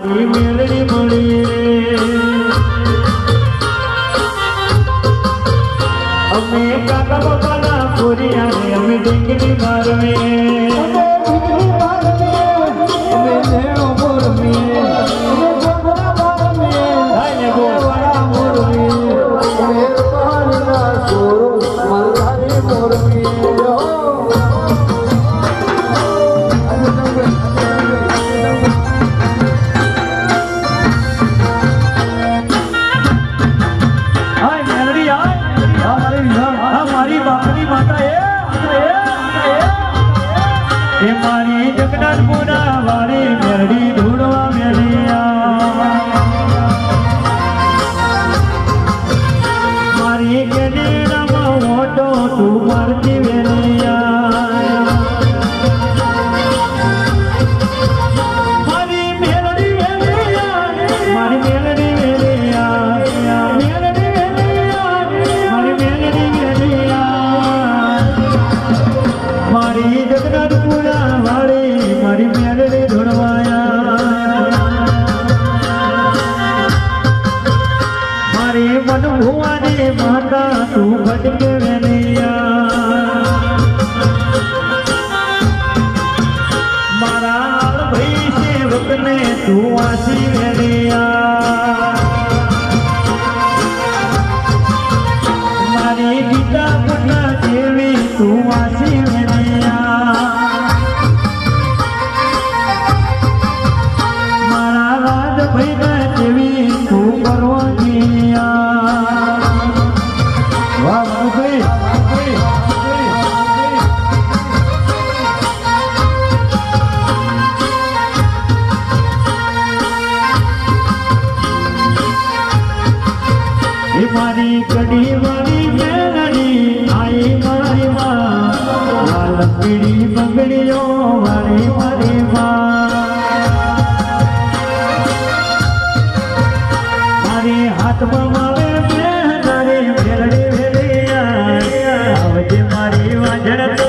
મેળડી મળી અમે કાકા બાપાના કોરિયા અમે ડીંગડી મારવે મારી જગન્નાથપુરા વાળી મેરડી ઢૂંઢવા મેળિયા મારી કેનેડામાં મોટો તું મારતી વેલિયા મારી મેરડી વેલિયા મારી મેરડી વેલિયા મેરડી વેલિયા મારી મેરડી વેલિયા મારી જગન્નાથપુરા મારી મેળડી ધોળવાયા મારી મન ભુવાની માતા તું ભટકે વેલિયા મારા ભાઈ સેવકને તું વાસી વેલિયા મારી ગીતા પુના દેવી તું વાસી વેલિયા ભૈરા જેવી તું કરવાની વાહ ભાઈ મારી કડી વાળી મેળડી આઈ મારી માં લાલ પીળી બંગડીઓ વાળી મારી માં હાથમાં મારે મેળડી વેલિયા આવજે મારી વાજણ